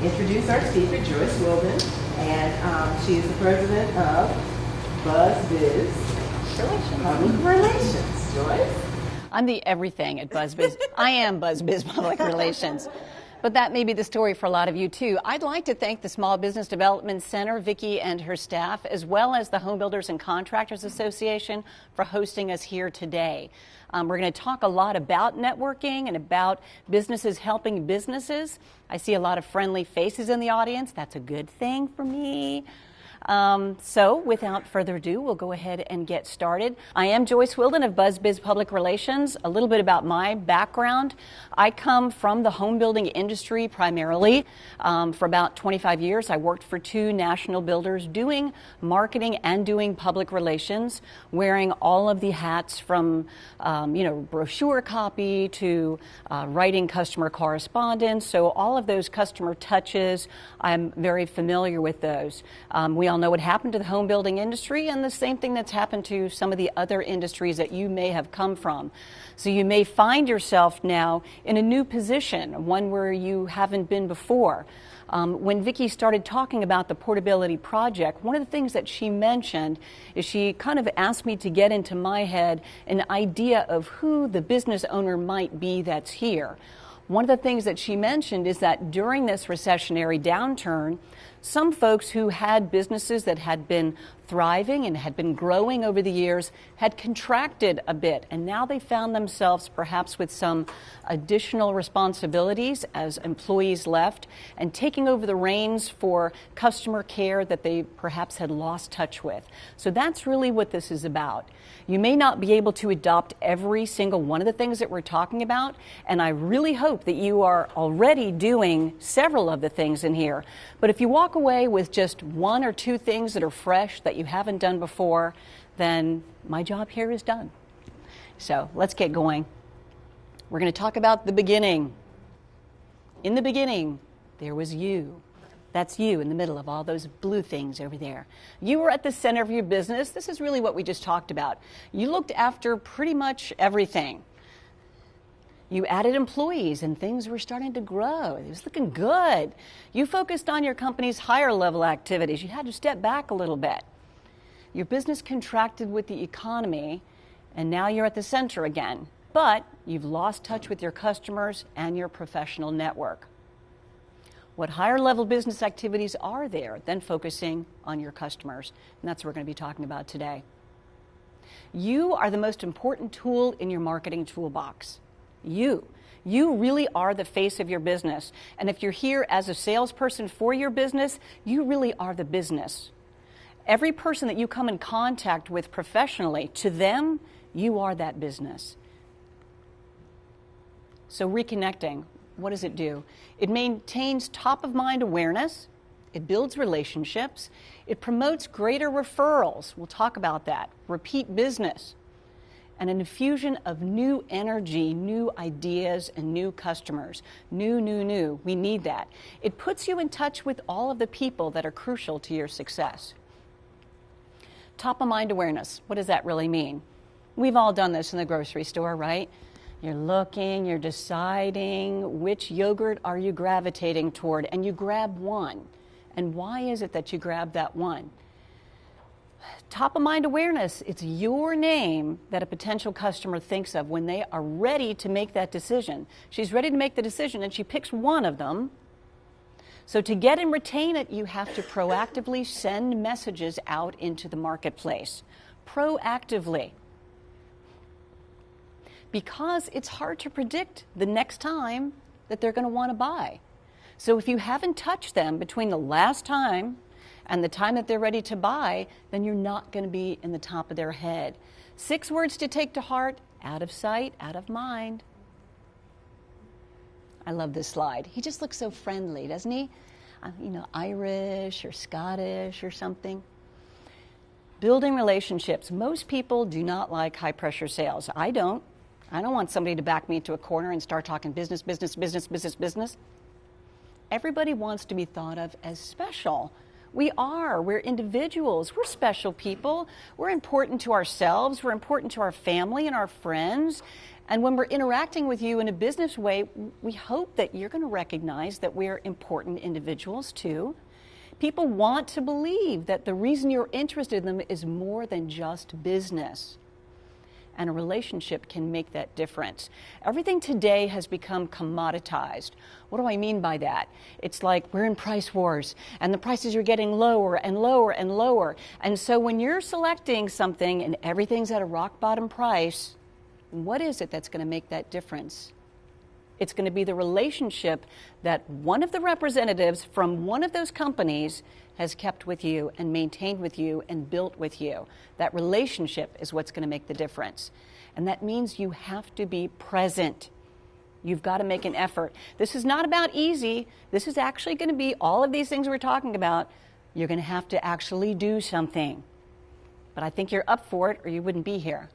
introduce our speaker, Joyce Wilden, and she is the president of BuzzBiz Public Relations. Joyce? I'm the everything at BuzzBiz. I am BuzzBiz Public Relations. But that may be the story for a lot of you, too. I'd like to thank the Small Business Development Center, Vicki and her staff, as well as the Home Builders and Contractors Association for hosting us here today. We're going to talk a lot about networking and about businesses helping businesses. I see a lot of friendly faces in the audience. That's a good thing for me. So without further ado, we'll go ahead and get started. I am Joyce Wilden of BuzzBiz Public Relations. A little bit about my background. I come from the home building industry primarily. For about 25 years, I worked for two national builders doing marketing and doing public relations, wearing all of the hats from, brochure copy to writing customer correspondence. So all of those customer touches, I'm very familiar with those. We all know what happened to the home building industry and the same thing that's happened to some of the other industries that you may have come from. So you may find yourself now in a new position, one where you haven't been before. When Vicki started talking about the portability project, one of the things that she mentioned is she kind of asked me to get into my head an idea of who the business owner might be that's here. One of the things that she mentioned is that during this recessionary downturn, some folks who had businesses that had been thriving and had been growing over the years had contracted a bit, and now they found themselves perhaps with some additional responsibilities as employees left and taking over the reins for customer care that they perhaps had lost touch with. So that's really what this is about. You may not be able to adopt every single one of the things that we're talking about, and I really hope that you are already doing several of the things in here. But if you walk away with just one or two things that are fresh that you haven't done before, then my job here is done. So let's get going. We're going to talk about the beginning. In the beginning, there was you. That's you in the middle of all those blue things over there. You were at the center of your business. This is really what we just talked about. You looked after pretty much everything. You added employees and things were starting to grow. It was looking good. You focused on your company's higher level activities. You had to step back a little bit. Your business contracted with the economy, and now you're at the center again. But you've lost touch with your customers and your professional network. What higher level business activities are there than focusing on your customers? And that's what we're going to be talking about today. You are the most important tool in your marketing toolbox. You really are the face of your business. And if you're here as a salesperson for your business, you really are the business. Every person that you come in contact with professionally, to them, you are that business. So reconnecting, what does it do? It maintains top-of-mind awareness. It builds relationships. It promotes greater referrals. We'll talk about that. Repeat business. And an infusion of new energy, new ideas, and new customers. New. We need that. It puts you in touch with all of the people that are crucial to your success. Top-of-mind awareness. What does that really mean? We've all done this in the grocery store, right? You're looking, you're deciding which yogurt are you gravitating toward, and you grab one. And why is it that you grab that one? Top-of-mind awareness, it's your name that a potential customer thinks of when they are ready to make that decision. She's ready to make the decision, and she picks one of them. So to get and retain it, you have to proactively send messages out into the marketplace. Proactively. Because it's hard to predict the next time that they're going to want to buy. So if you haven't touched them between the last time and the time that they're ready to buy, then you're not going to be in the top of their head. 6 words to take to heart: out of sight, out of mind. I love this slide. He just looks so friendly, doesn't he? Irish or Scottish or something. Building relationships. Most people do not like high-pressure sales. I don't. I don't want somebody to back me into a corner and start talking business. Everybody wants to be thought of as special. We are. We're individuals. We're special people. We're important to ourselves. We're important to our family and our friends. And when we're interacting with you in a business way, we hope that you're going to recognize that we're important individuals too. People want to believe that the reason you're interested in them is more than just business. And a relationship can make that difference. Everything today has become commoditized. What do I mean by that? It's like we're in price wars, and the prices are getting lower and lower and lower. And so when you're selecting something and everything's at a rock bottom price, what is it that's going to make that difference? It's going to be the relationship that one of the representatives from one of those companies has kept with you and maintained with you and built with you. That relationship is what's going to make the difference. And that means you have to be present. You've got to make an effort. This is not about easy. This is actually going to be all of these things we're talking about. You're going to have to actually do something. But I think you're up for it or you wouldn't be here.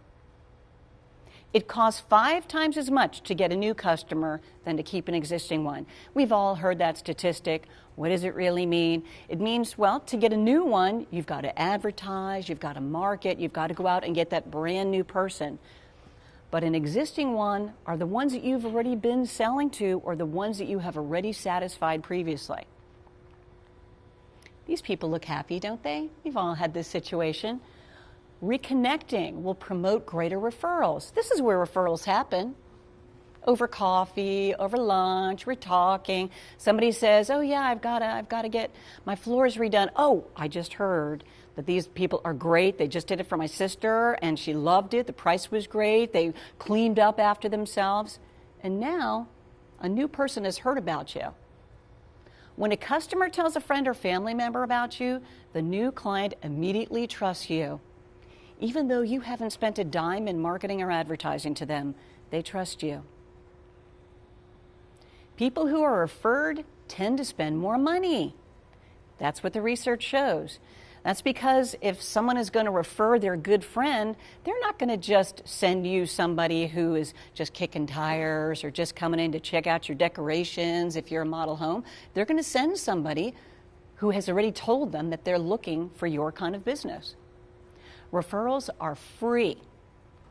It costs 5 times as much to get a new customer than to keep an existing one. We've all heard that statistic. What does it really mean? It means, well, to get a new one, you've got to advertise, you've got to market, you've got to go out and get that brand new person. But an existing one are the ones that you've already been selling to or the ones that you have already satisfied previously. These people look happy, don't they? We've all had this situation. Reconnecting will promote greater referrals. This is where referrals happen. Over coffee, over lunch, we're talking. Somebody says, oh yeah, I've got to get my floors redone. Oh, I just heard that these people are great. They just did it for my sister and she loved it. The price was great. They cleaned up after themselves. And now a new person has heard about you. When a customer tells a friend or family member about you, the new client immediately trusts you. Even though you haven't spent a dime in marketing or advertising to them, they trust you. People who are referred tend to spend more money. That's what the research shows. That's because if someone is going to refer their good friend, they're not going to just send you somebody who is just kicking tires or just coming in to check out your decorations if you're a model home. They're going to send somebody who has already told them that they're looking for your kind of business. Referrals are free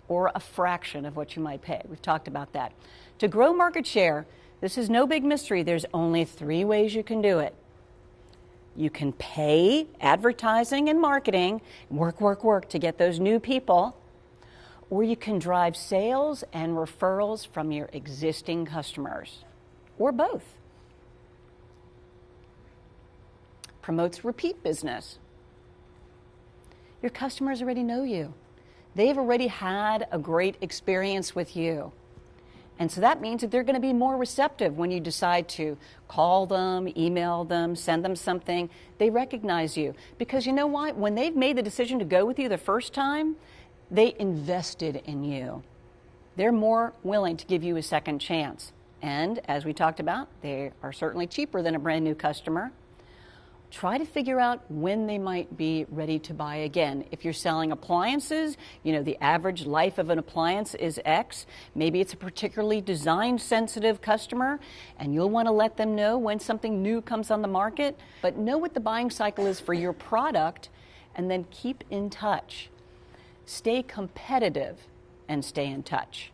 or a fraction of what you might pay. We've talked about that. To grow market share, this is no big mystery. There's only 3 ways you can do it. You can pay advertising and marketing, work to get those new people, or you can drive sales and referrals from your existing customers, or both. Promotes repeat business. Your customers already know you. They've already had a great experience with you. And so that means that they're going to be more receptive when you decide to call them, email them, send them something. They recognize you. Because you know what? When they've made the decision to go with you the first time, they invested in you. They're more willing to give you a second chance. And as we talked about, they are certainly cheaper than a brand new customer. Try to figure out when they might be ready to buy again. If you're selling appliances, you know, the average life of an appliance is X. Maybe it's a particularly design-sensitive customer, and you'll want to let them know when something new comes on the market. But know what the buying cycle is for your product, and then keep in touch. Stay competitive and stay in touch.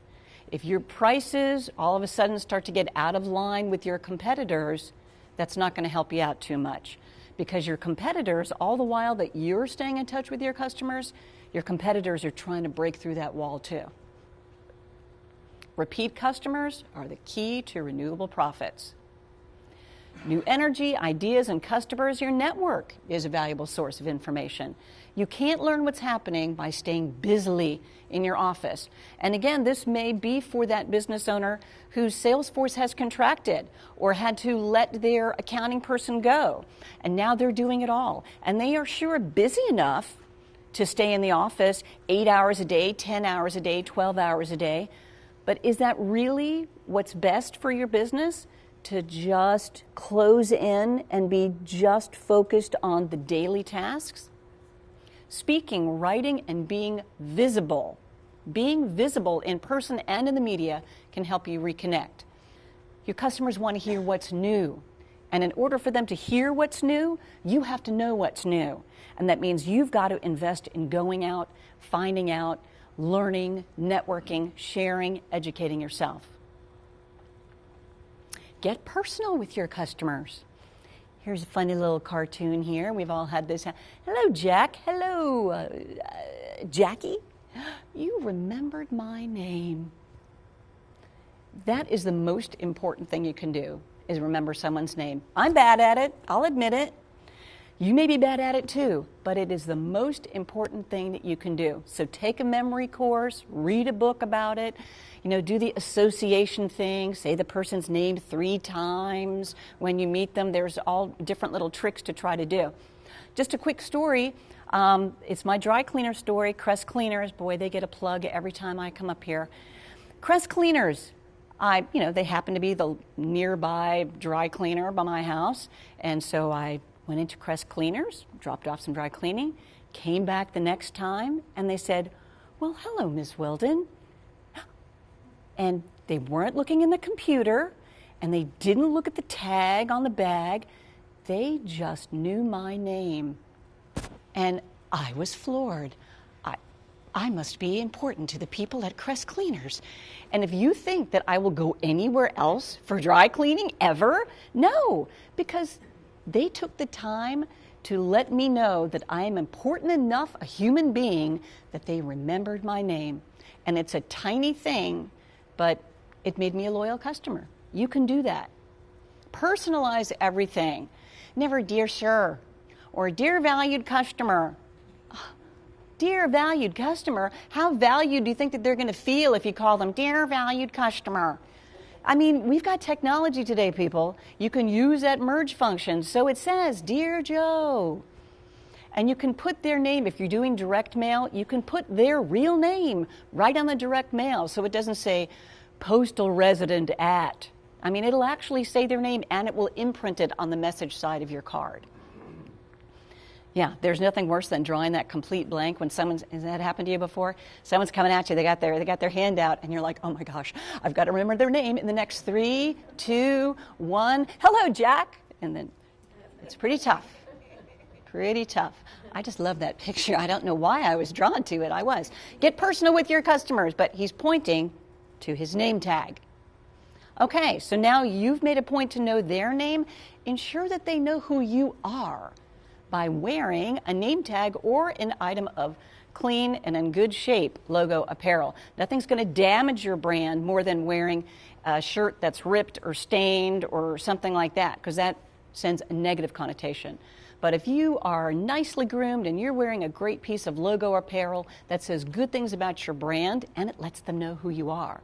If your prices all of a sudden start to get out of line with your competitors, that's not going to help you out too much. Because your competitors, all the while that you're staying in touch with your customers, your competitors are trying to break through that wall too. Repeat customers are the key to renewable profits. New energy, ideas, and customers, your network is a valuable source of information. You can't learn what's happening by staying busily in your office. And again, this may be for that business owner whose sales force has contracted or had to let their accounting person go. And now they're doing it all. And they are sure busy enough to stay in the office 8 hours a day, 10 hours a day, 12 hours a day. But is that really what's best for your business? To just close in and be just focused on the daily tasks? Speaking, writing, and being visible in person and in the media can help you reconnect. Your customers want to hear what's new. And in order for them to hear what's new, you have to know what's new. And that means you've got to invest in going out, finding out, learning, networking, sharing, educating yourself. Get personal with your customers. Here's a funny little cartoon here. We've all had this. Hello, Jack. Hello, Jackie. You remembered my name. That is the most important thing you can do, is remember someone's name. I'm bad at it. I'll admit it. You may be bad at it too, but it is the most important thing that you can do. So take a memory course, read a book about it, do the association thing, say the person's name 3 times when you meet them. There's all different little tricks to try to do. Just a quick story. It's my dry cleaner story. Crest Cleaners, boy, they get a plug every time I come up here. Crest Cleaners, they happen to be the nearby dry cleaner by my house, and so I went into Crest Cleaners, dropped off some dry cleaning, came back the next time, and they said, well, hello, Ms. Wilden. And they weren't looking in the computer, and they didn't look at the tag on the bag. They just knew my name. And I was floored. I must be important to the people at Crest Cleaners. And if you think that I will go anywhere else for dry cleaning ever, no, because they took the time to let me know that I am important enough a human being that they remembered my name. And it's a tiny thing, but it made me a loyal customer. You can do that. Personalize everything. Never dear sir or dear valued customer. Dear valued customer, how valued do you think that they're going to feel if you call them dear valued customer? I mean, we've got technology today, people. You can use that merge function. So it says, Dear Joe. And you can put their name. If you're doing direct mail, you can put their real name right on the direct mail. So it doesn't say postal resident at. I mean, it'll actually say their name, and it will imprint it on the message side of your card. Yeah, there's nothing worse than drawing that complete blank when has that happened to you before? Someone's coming at you, they got their hand out, and you're like, oh my gosh, I've got to remember their name in the next 3, 2, 1. Hello, Jack. And then it's pretty tough. Pretty tough. I just love that picture. I don't know why I was drawn to it. I was. Get personal with your customers, but he's pointing to his name tag. Okay, so now you've made a point to know their name. Ensure that they know who you are by wearing a name tag or an item of clean and in good shape logo apparel. Nothing's going to damage your brand more than wearing a shirt that's ripped or stained or something like that, because that sends a negative connotation. But if you are nicely groomed and you're wearing a great piece of logo apparel that says good things about your brand and it lets them know who you are.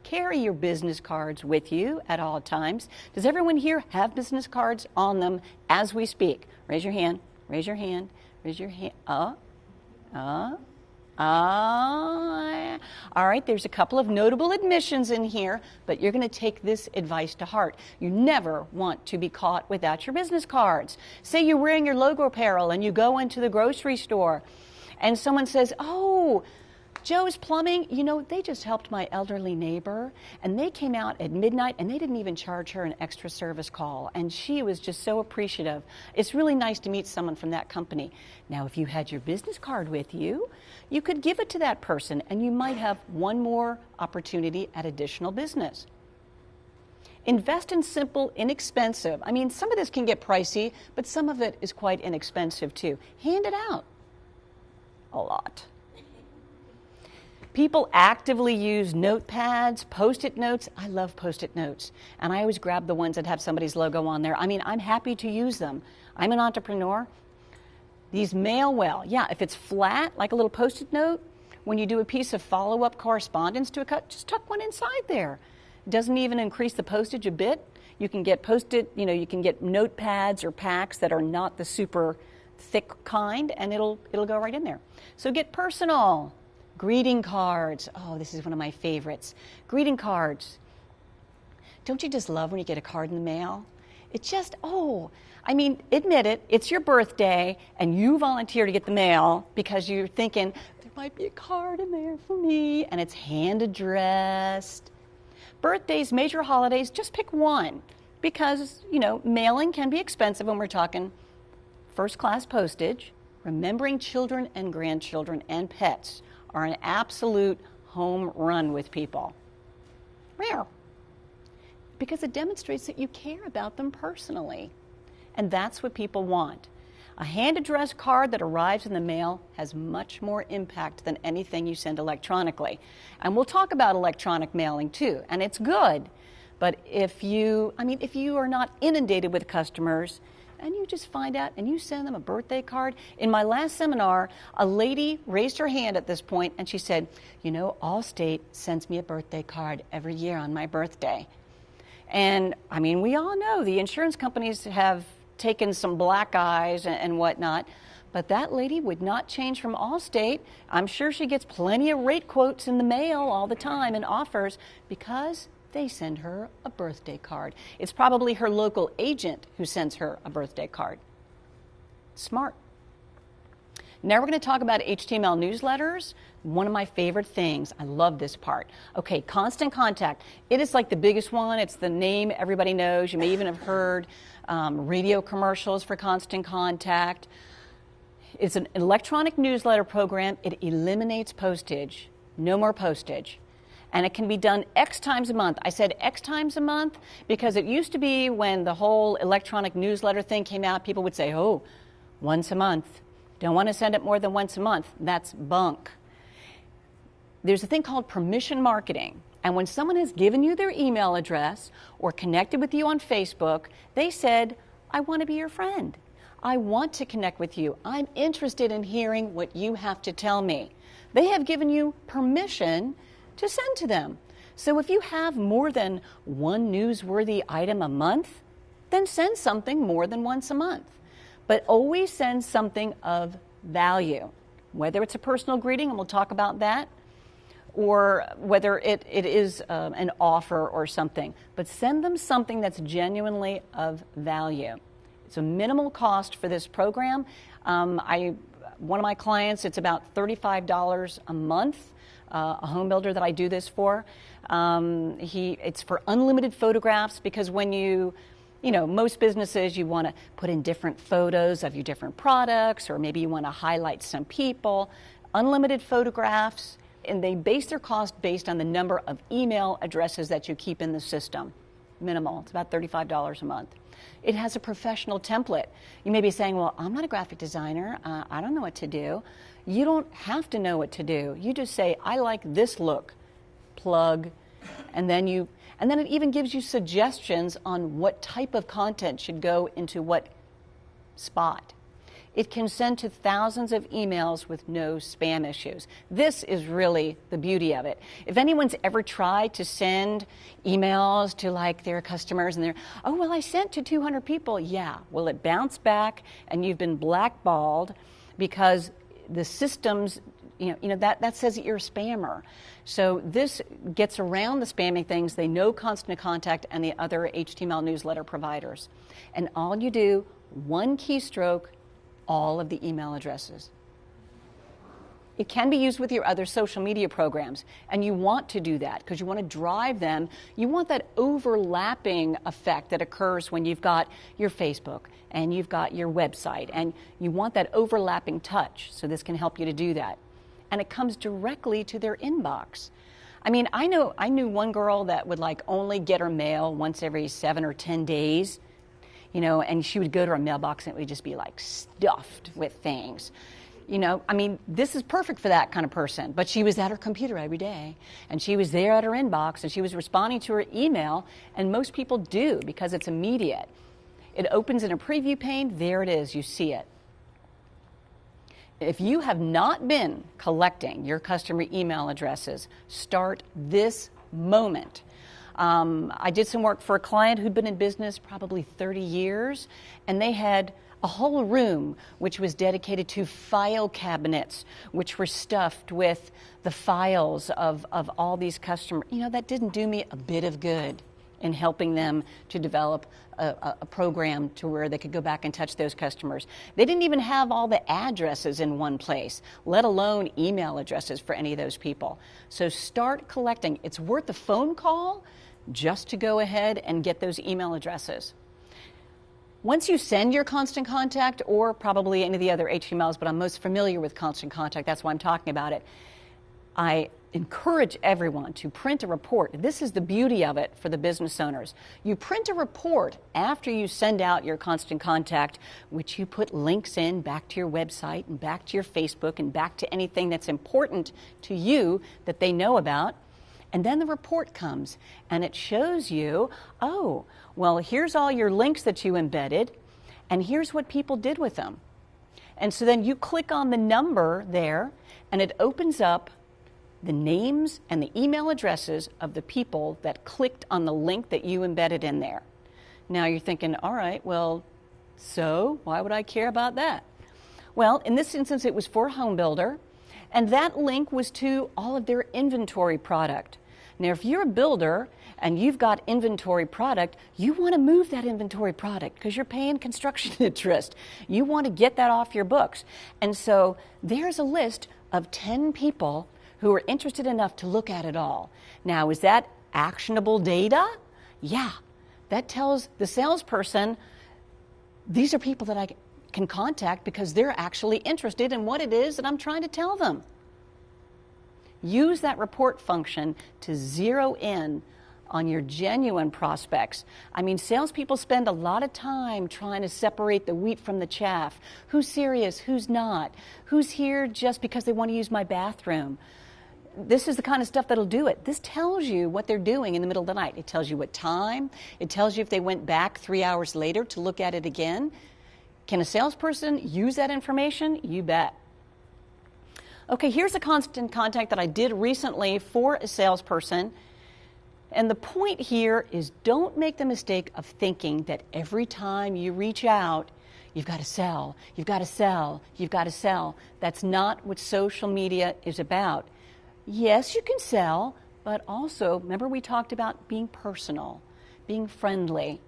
Carry your business cards with you at all times. Does everyone here have business cards on them as we speak? Raise your hand, raise your hand, raise your hand. All right, there's a couple of notable admissions in here, but you're going to take this advice to heart. You never want to be caught without your business cards. Say you're wearing your logo apparel and you go into the grocery store and someone says, oh, Joe's Plumbing, they just helped my elderly neighbor, and they came out at midnight, and they didn't even charge her an extra service call, and she was just so appreciative. It's really nice to meet someone from that company. Now, if you had your business card with you, you could give it to that person, and you might have one more opportunity at additional business. Invest in simple, inexpensive. I mean, some of this can get pricey, but some of it is quite inexpensive, too. Hand it out. A lot. People actively use notepads, Post-it notes. I love Post-it notes. And I always grab the ones that have somebody's logo on there. I mean, I'm happy to use them. I'm an entrepreneur. These mail well. Yeah, if it's flat, like a little Post-it note, when you do a piece of follow-up correspondence to a cut, just tuck one inside there. It doesn't even increase the postage a bit. You can get Post-it, you can get notepads or packs that are not the super thick kind, and it'll go right in there. So get personal. Greeting cards. Oh, this is one of my favorites. Greeting cards. Don't you just love when you get a card in the mail? It's just, admit it, it's your birthday and you volunteer to get the mail because you're thinking, there might be a card in there for me, and it's hand addressed. Birthdays, major holidays, just pick one because, mailing can be expensive when we're talking first class postage. Remembering children and grandchildren and pets are an absolute home run with people. Rare. Because it demonstrates that you care about them personally. And that's what people want. A hand-addressed card that arrives in the mail has much more impact than anything you send electronically. And we'll talk about electronic mailing too, and it's good. But if you are not inundated with customers and you just find out and you send them a birthday card. In my last seminar, a lady raised her hand at this point and she said, you know, Allstate sends me a birthday card every year on my birthday. And I mean, we all know the insurance companies have taken some black eyes and whatnot, but that lady would not change from Allstate. I'm sure she gets plenty of rate quotes in the mail all the time and offers because they send her a birthday card. It's probably her local agent who sends her a birthday card. Smart. Now we're going to talk about HTML newsletters. One of my favorite things. I love this part. Okay, Constant Contact. It is like the biggest one. It's the name everybody knows. You may even have heard radio commercials for Constant Contact. It's an electronic newsletter program. It eliminates postage. No more postage. And it can be done X times a month. I said X times a month because it used to be when the whole electronic newsletter thing came out, people would say, oh, once a month. Don't want to send it more than once a month. That's bunk. There's a thing called permission marketing. And when someone has given you their email address or connected with you on Facebook, they said, I want to be your friend. I want to connect with you. I'm interested in hearing what you have to tell me. They have given you permission to send to them. So if you have more than one newsworthy item a month, then send something more than once a month. But always send something of value, whether it's a personal greeting, and we'll talk about that, or whether it is an offer or something. But send them something that's genuinely of value. It's a minimal cost for this program. One of my clients, it's about $35 a month. A home builder that I do this for. It's for unlimited photographs because when you know, most businesses, you want to put in different photos of your different products, or maybe you want to highlight some people. Unlimited photographs, and they base their cost based on the number of email addresses that you keep in the system. Minimal. It's about $35 a month. It has a professional template. You may be saying, well, I'm not a graphic designer. I don't know what to do. You don't have to know what to do. You just say, I like this look, plug, and then it even gives you suggestions on what type of content should go into what spot. It can send to thousands of emails with no spam issues. This is really the beauty of it. If anyone's ever tried to send emails to like their customers and they're, oh, well, I sent to 200 people. Yeah, well, it bounced back and you've been blackballed because the systems, that says that you're a spammer. So this gets around the spamming things. They know Constant Contact and the other HTML newsletter providers. And all you do, one keystroke, all of the email addresses. It can be used with your other social media programs, and you want to do that because you want to drive them. You want that overlapping effect that occurs when you've got your Facebook and you've got your website, and you want that overlapping touch, so this can help you to do that. And it comes directly to their inbox. I mean, I knew one girl that would like only get her mail once every 7 or 10 days, and she would go to her mailbox and it would just be like stuffed with things. This is perfect for that kind of person. But she was at her computer every day, and she was there at her inbox, and she was responding to her email, and most people do because it's immediate. It opens in a preview pane. There it is. You see it. If you have not been collecting your customer email addresses, start this moment. I did some work for a client who'd been in business probably 30 years, and they had a whole room which was dedicated to file cabinets, which were stuffed with the files of all these customers. That didn't do me a bit of good in helping them to develop a program to where they could go back and touch those customers. They didn't even have all the addresses in one place, let alone email addresses for any of those people. So start collecting. It's worth a phone call just to go ahead and get those email addresses. Once you send your Constant Contact, or probably any of the other HTMLs, but I'm most familiar with Constant Contact, that's why I'm talking about it, I encourage everyone to print a report. This is the beauty of it for the business owners. You print a report after you send out your constant contact, which you put links in back to your website and back to your Facebook and back to anything that's important to you that they know about. And then the report comes and it shows you, oh, well, here's all your links that you embedded and here's what people did with them. And so then you click on the number there and it opens up the names and the email addresses of the people that clicked on the link that you embedded in there. Now you're thinking, all right, well, so why would I care about that? Well, in this instance, it was for a home builder, and that link was to all of their inventory product. Now, if you're a builder and you've got inventory product, you want to move that inventory product because you're paying construction interest. You want to get that off your books. And so there's a list of 10 people who are interested enough to look at it all. Now, is that actionable data? Yeah. That tells the salesperson, these are people that I can contact because they're actually interested in what it is that I'm trying to tell them. Use that report function to zero in on your genuine prospects. I mean, salespeople spend a lot of time trying to separate the wheat from the chaff. Who's serious? Who's not? Who's here just because they want to use my bathroom? This is the kind of stuff that'll do it. This tells you what they're doing in the middle of the night. It tells you what time. It tells you if they went back 3 hours later to look at it again. Can a salesperson use that information? You bet. Okay, here's a constant contact that I did recently for a salesperson. And the point here is don't make the mistake of thinking that every time you reach out, you've got to sell, you've got to sell, you've got to sell. That's not what social media is about. Yes, you can sell, but also, remember we talked about being personal, being friendly.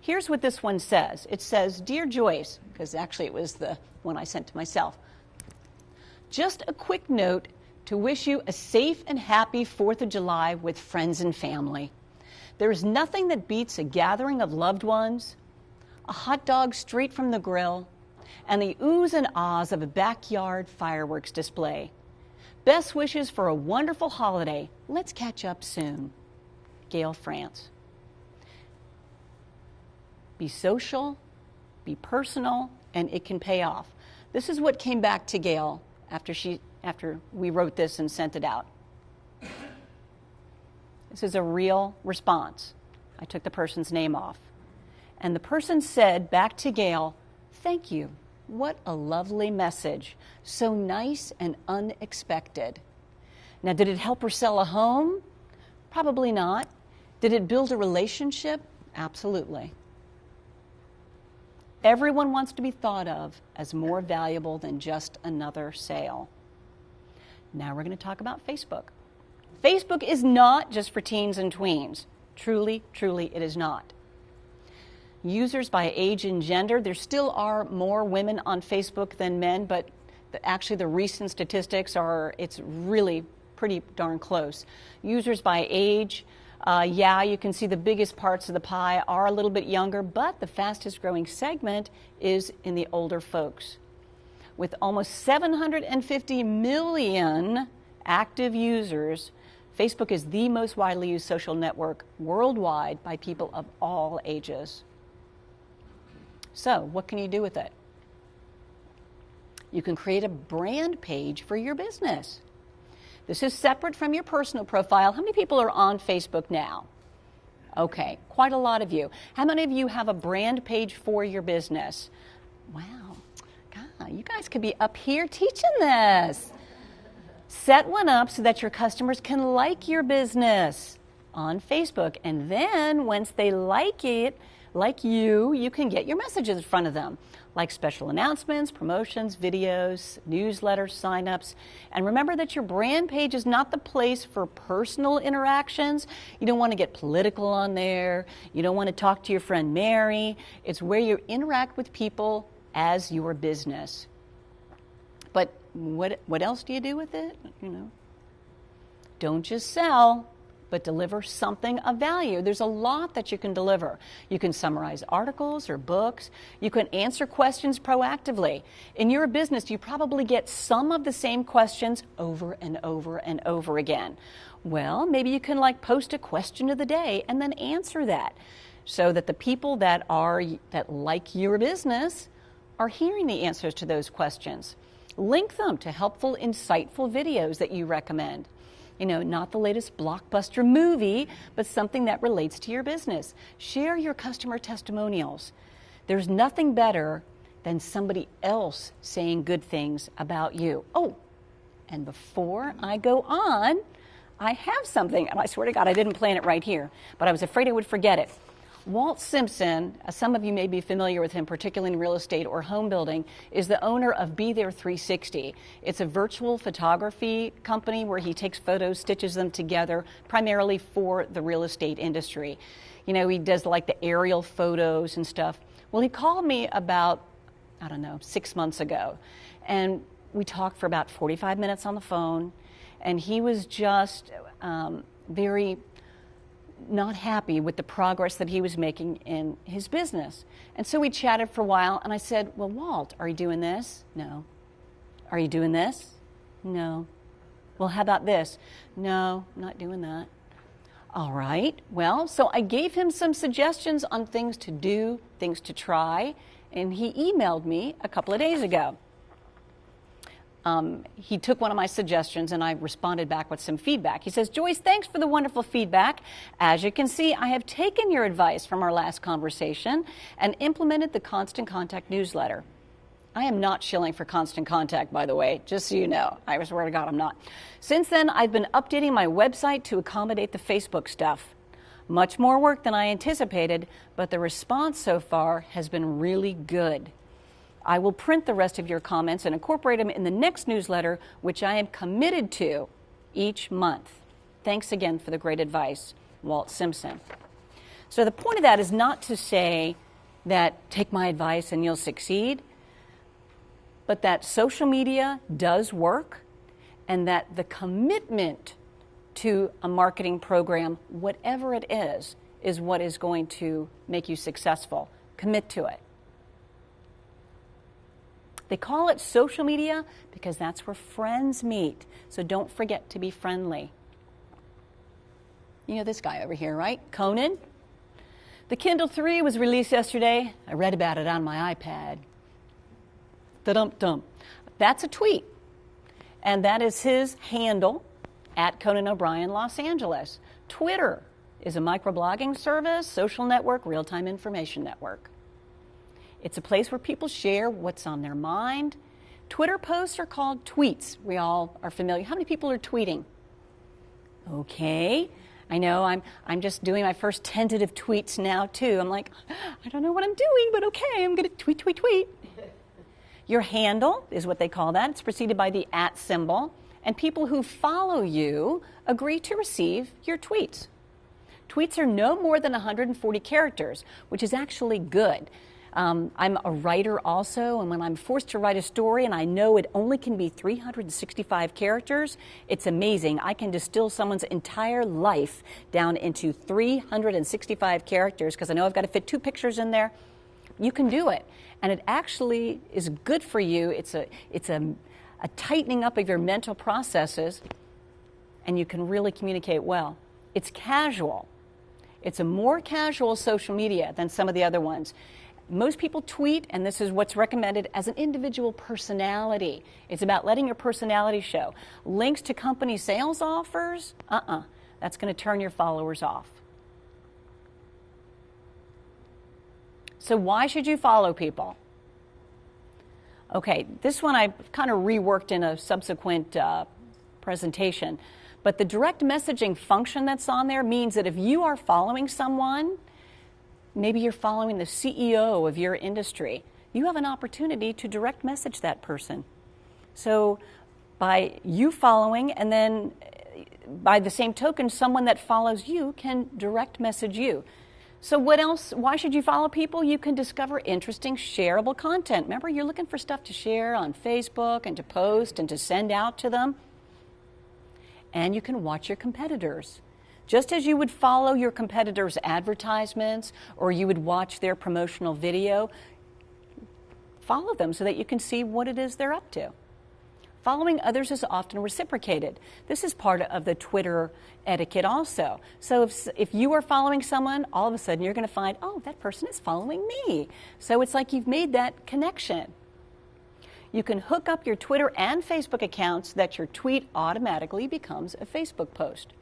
Here's what this one says. It says, Dear Joyce, because actually it was the one I sent to myself. Just a quick note to wish you a safe and happy 4th of July with friends and family. There is nothing that beats a gathering of loved ones, a hot dog straight from the grill, and the oohs and ahs of a backyard fireworks display. Best wishes for a wonderful holiday. Let's catch up soon. Gail France. Be social, be personal, and it can pay off. This is what came back to Gail after we wrote this and sent it out. This is a real response. I took the person's name off. And the person said back to Gail, thank you. What a lovely message. So nice and unexpected. Now, did it help her sell a home? Probably not. Did it build a relationship? Absolutely. Everyone wants to be thought of as more valuable than just another sale. Now we're going to talk about Facebook. Facebook is not just for teens and tweens. Truly, truly, it is not. Users by age and gender, there still are more women on Facebook than men, but actually the recent statistics are, it's really pretty darn close. Users by age, you can see the biggest parts of the pie are a little bit younger, but the fastest growing segment is in the older folks. With almost 750 million active users, Facebook is the most widely used social network worldwide by people of all ages. So, what can you do with it? You can create a brand page for your business. This is separate from your personal profile. How many people are on Facebook now? Okay, quite a lot of you. How many of you have a brand page for your business? Wow, God, you guys could be up here teaching this. Set one up so that your customers can like your business on Facebook. And then once they like it, like you can get your messages in front of them, like special announcements, promotions, videos, newsletters, signups. And remember that your brand page is not the place for personal interactions. You don't want to get political on there. You don't want to talk to your friend Mary. It's where you interact with people as your business. But what else do you do with it? Don't just sell. but deliver something of value. There's a lot that you can deliver. You can summarize articles or books. You can answer questions proactively. In your business, you probably get some of the same questions over and over and over again. Well, maybe you can post a question of the day and then answer that so that the people that like your business are hearing the answers to those questions. Link them to helpful, insightful videos that you recommend. Not the latest blockbuster movie, but something that relates to your business. Share your customer testimonials. There's nothing better than somebody else saying good things about you. Oh, and before I go on, I have something, and I swear to God, I didn't plan it right here, but I was afraid I would forget it. Walt Simpson, some of you may be familiar with him, particularly in real estate or home building, is the owner of Be There 360. It's a virtual photography company where he takes photos, stitches them together, primarily for the real estate industry. He does the aerial photos and stuff. Well, he called me about, 6 months ago, and we talked for about 45 minutes on the phone, and he was just very not happy with the progress that he was making in his business. And so we chatted for a while, and I said, well, Walt, are you doing this? No. Are you doing this? No. Well, how about this? No, I'm not doing that. All right. Well, so I gave him some suggestions on things to do, things to try, and he emailed me a couple of days ago. He took one of my suggestions and I responded back with some feedback. He says, Joyce, thanks for the wonderful feedback. As you can see, I have taken your advice from our last conversation and implemented the Constant Contact newsletter. I am not shilling for Constant Contact, by the way, just so you know. I swear to God, I'm not. Since then, I've been updating my website to accommodate the Facebook stuff. Much more work than I anticipated, but the response so far has been really good. I will print the rest of your comments and incorporate them in the next newsletter, which I am committed to each month. Thanks again for the great advice, Walt Simpson. So the point of that is not to say that take my advice and you'll succeed, but that social media does work and that the commitment to a marketing program, whatever it is what is going to make you successful. Commit to it. They call it social media because that's where friends meet. So don't forget to be friendly. You know this guy over here, right? Conan. The Kindle 3 was released yesterday. I read about it on my iPad. Da-dum-dum. That's a tweet. And that is his handle, @Conan O'Brien, Los Angeles. Twitter is a microblogging service, social network, real-time information network. It's a place where people share what's on their mind. Twitter posts are called tweets. We all are familiar. How many people are tweeting? Okay. I know I'm just doing my first tentative tweets now, too. I'm like, I don't know what I'm doing, but okay, I'm going to tweet. Your handle is what they call that. It's preceded by the @ symbol. And people who follow you agree to receive your tweets. Tweets are no more than 140 characters, which is actually good. I'm a writer also, and when I'm forced to write a story and I know it only can be 365 characters, it's amazing. I can distill someone's entire life down into 365 characters because I know I've got to fit 2 pictures in there. You can do it, and it actually is good for you. It's a tightening up of your mental processes, and you can really communicate well. It's casual. It's a more casual social media than some of the other ones. Most people tweet, and this is what's recommended, as an individual personality. It's about letting your personality show. Links to company sales offers? That's going to turn your followers off. So why should you follow people? Okay, this one I kind of reworked in a subsequent presentation. But the direct messaging function that's on there means that if you are following someone, maybe you're following the CEO of your industry, you have an opportunity to direct message that person. So by you following, and then by the same token, someone that follows you can direct message you. So what else? Why should you follow people? You can discover interesting, shareable content. Remember, you're looking for stuff to share on Facebook and to post and to send out to them. And you can watch your competitors. Just as you would follow your competitors' advertisements or you would watch their promotional video, follow them so that you can see what it is they're up to. Following others is often reciprocated. This is part of the Twitter etiquette also. So if you are following someone, all of a sudden you're going to find, oh, that person is following me. So it's like you've made that connection. You can hook up your Twitter and Facebook accounts so that your tweet automatically becomes a Facebook post.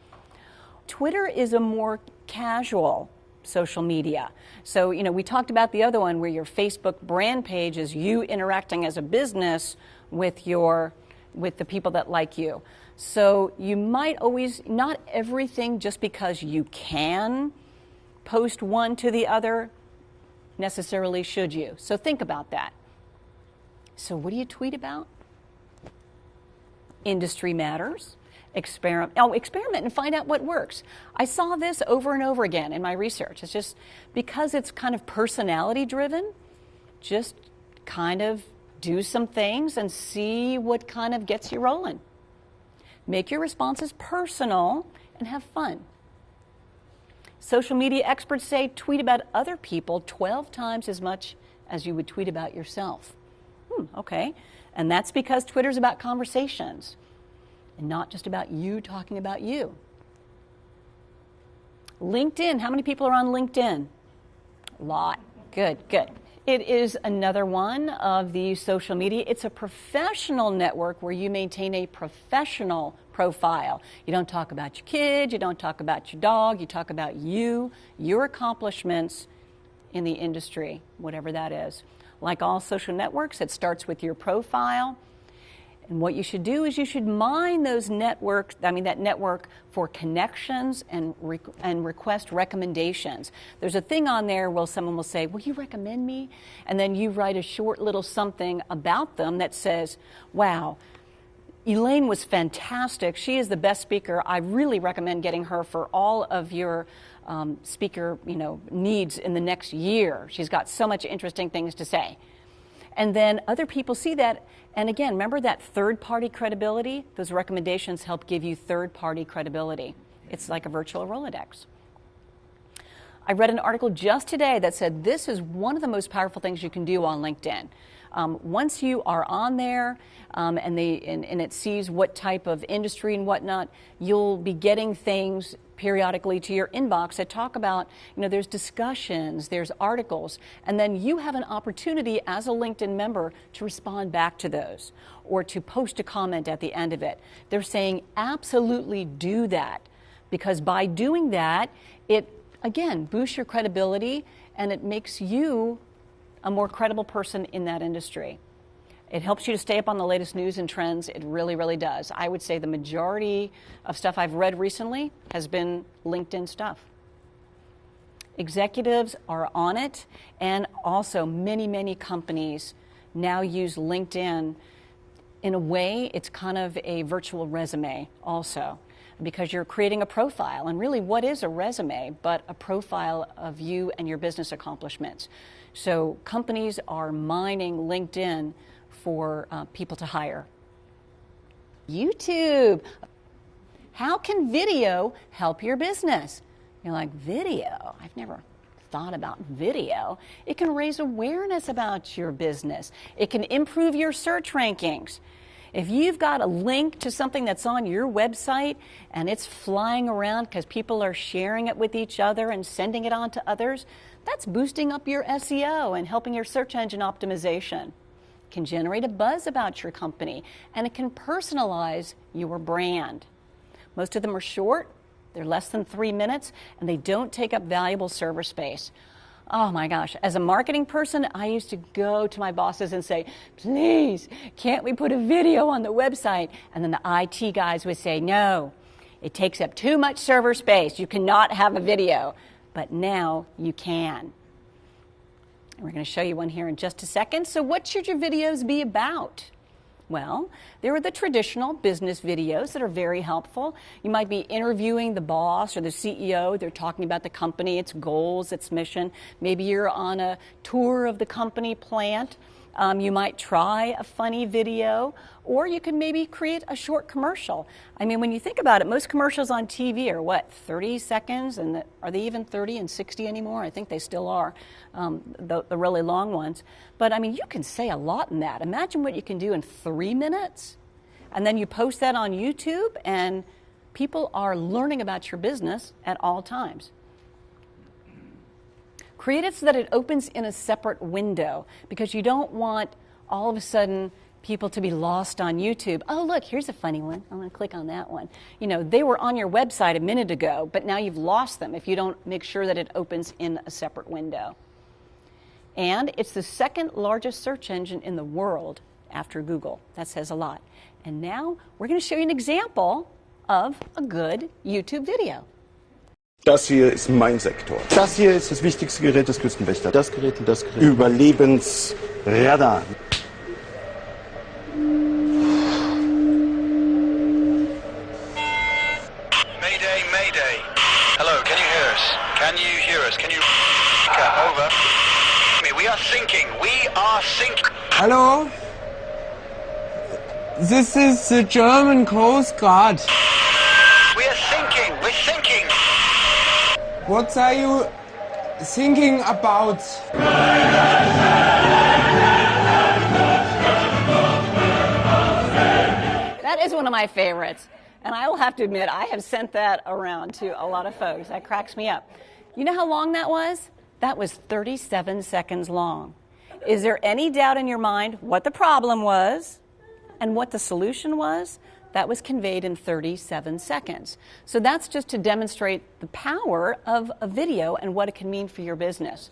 Twitter is a more casual social media. So, we talked about the other one where your Facebook brand page is you interacting as a business with the people that like you. So you might always, not everything just because you can post one to the other necessarily should you. So think about that. So what do you tweet about? Industry matters. Experiment and find out what works. I saw this over and over again in my research. It's just because it's kind of personality driven, just kind of do some things and see what kind of gets you rolling. Make your responses personal and have fun. Social media experts say tweet about other people 12 times as much as you would tweet about yourself. Okay. And that's because Twitter's about conversations and not just about you talking about you. LinkedIn. How many people are on LinkedIn? A lot. Good. It is another one of these social media. It's a professional network where you maintain a professional profile. You don't talk about your kids, you don't talk about your dog, you talk about you, your accomplishments in the industry, whatever that is. Like all social networks, it starts with your profile. And what you should do is you should mine that network for connections and request recommendations. There's a thing on there where someone will say, will you recommend me? And then you write a short little something about them that says, wow, Elaine was fantastic. She is the best speaker. I really recommend getting her for all of your speaker needs in the next year. She's got so much interesting things to say. And then other people see that. And again, remember that third-party credibility? Those recommendations help give you third-party credibility. It's like a virtual Rolodex. I read an article just today that said this is one of the most powerful things you can do on LinkedIn. Once you are on there and it sees what type of industry and whatnot, you'll be getting things periodically to your inbox that talk about, there's discussions, there's articles, and then you have an opportunity as a LinkedIn member to respond back to those or to post a comment at the end of it. They're saying absolutely do that because by doing that, it, again, boosts your credibility and it makes you a more credible person in that industry. It helps you to stay up on the latest news and trends. It really, really does. I would say the majority of stuff I've read recently has been LinkedIn stuff. Executives are on it, and also many, many companies now use LinkedIn. In a way, it's kind of a virtual resume also, because you're creating a profile. And really, what is a resume but a profile of you and your business accomplishments? So companies are mining LinkedIn for people to hire. YouTube. How can video help your business? You're like, video? I've never thought about video. It can raise awareness about your business. It can improve your search rankings. If you've got a link to something that's on your website and it's flying around because people are sharing it with each other and sending it on to others, that's boosting up your SEO and helping your search engine optimization. It can generate a buzz about your company, and it can personalize your brand. Most of them are short, they're less than 3 minutes, and they don't take up valuable server space. Oh my gosh, as a marketing person, I used to go to my bosses and say, please, can't we put a video on the website? And then the IT guys would say, no, it takes up too much server space. You cannot have a video. But now you can. And we're going to show you one here in just a second. So what should your videos be about? Well, there are the traditional business videos that are very helpful. You might be interviewing the boss or the CEO. They're talking about the company, its goals, its mission. Maybe you're on a tour of the company plant. You might try a funny video, or you can maybe create a short commercial. I mean, when you think about it, most commercials on TV are what, 30 seconds? And are they even 30 and 60 anymore? I think they still are, the really long ones. But I mean, you can say a lot in that. Imagine what you can do in 3 minutes. And then you post that on YouTube, and people are learning about your business at all times. Create it so that it opens in a separate window, because you don't want all of a sudden people to be lost on YouTube. Oh, look, here's a funny one. I'm going to click on that one. You know, they were on your website a minute ago, but now you've lost them if you don't make sure that it opens in a separate window. And it's the second largest search engine in the world after Google. That says a lot. And now we're going to show you an example of a good YouTube video. Das hier ist mein Sektor. Das hier ist das wichtigste Gerät des Küstenwächters. Das Gerät und das Gerät. Überlebensradar. Mayday, Mayday. Hello, can you hear us? Can you hear us? Can you... Over. We are sinking. We are sinking. Hello? This is the German Coast Guard. We are sinking. We're sinking. What are you thinking about? That is one of my favorites. And I will have to admit, I have sent that around to a lot of folks. That cracks me up. You know how long that was? That was 37 seconds long. Is there any doubt in your mind what the problem was and what the solution was? That was conveyed in 37 seconds. So that's just to demonstrate the power of a video and what it can mean for your business.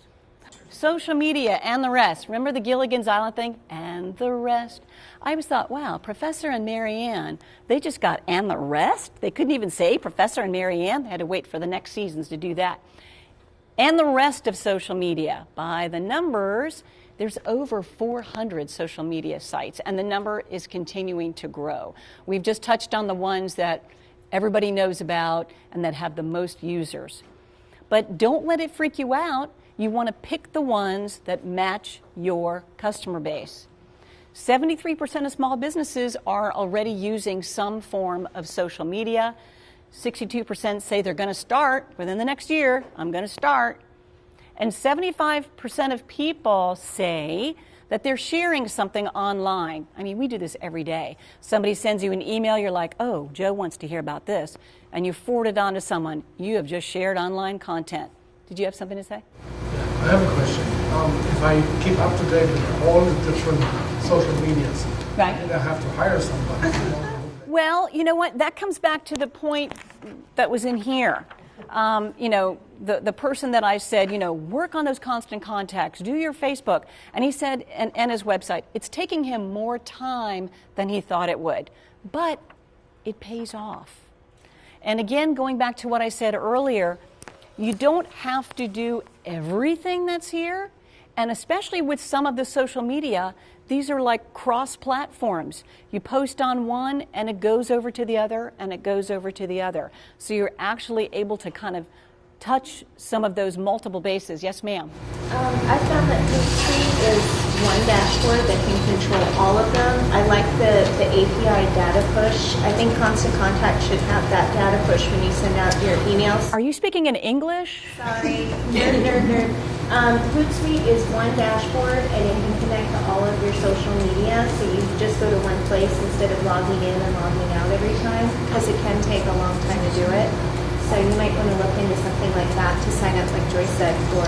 Social media and the rest. Remember the Gilligan's Island thing? And the rest. I always thought, wow, Professor and Mary Ann, they just got and the rest? They couldn't even say Professor and Mary Ann. They had to wait for the next seasons to do that. And the rest of social media. By the numbers, there's over 400 social media sites, and the number is continuing to grow. We've just touched on the ones that everybody knows about and that have the most users. But don't let it freak you out. You want to pick the ones that match your customer base. 73% of small businesses are already using some form of social media. 62% say they're going to start within the next year. I'm going to start. And 75% of people say that they're sharing something online. I mean, we do this every day. Somebody sends you an email, you're like, oh, Joe wants to hear about this. And you forward it on to someone. You have just shared online content. Did you have something to say? I have a question. If I keep up to date with all the different social medias, Right. and I have to hire somebody. Well, you know what? That comes back to the point that was in here. You know, the person that I said, you know, work on those constant contacts, do your Facebook. And he said, and his website, it's taking him more time than he thought it would. But it pays off. And again, going back to what I said earlier, you don't have to do everything that's here. And especially with some of the social media, these are like cross-platforms. You post on one, and it goes over to the other, and it goes over to the other. So you're actually able to kind of touch some of those multiple bases. Yes, ma'am? I found that Hootsuite is one dashboard that can control all of them. I like the API data push. I think Constant Contact should have that data push when you send out your emails. Are you speaking in English? Sorry, nerd. Hootsuite is one dashboard, and it can connect to all of your social media, so you just go to one place instead of logging in and logging out every time, because it can take a long time to do it. So you might want to look into something like that to sign up, like Joyce said, for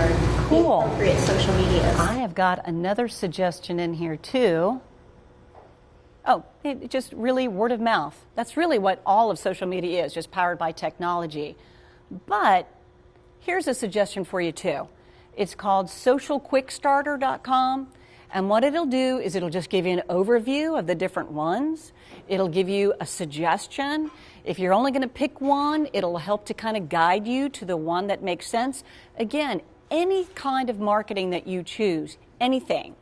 the appropriate social medias. I have got another suggestion in here, too. Oh, it just really word of mouth. That's really what all of social media is, just powered by technology. But here's a suggestion for you, too. It's called socialquickstarter.com. And what it'll do is it'll just give you an overview of the different ones. It'll give you a suggestion. If you're only going to pick one, it'll help to kind of guide you to the one that makes sense. Again, any kind of marketing that you choose, anything,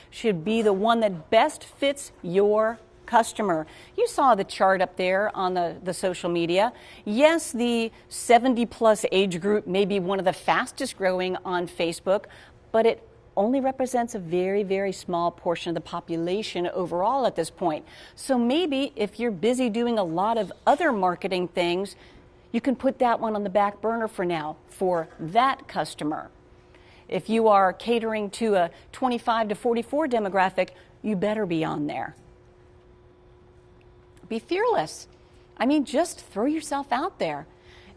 should be the one that best fits your customer. You saw the chart up there on the social media. Yes, the 70-plus age group may be one of the fastest growing on Facebook, but it only represents a very, very small portion of the population overall at this point. So maybe if you're busy doing a lot of other marketing things, you can put that one on the back burner for now for that customer. If you are catering to a 25 to 44 demographic, you better be on there. Be fearless. I mean, just throw yourself out there.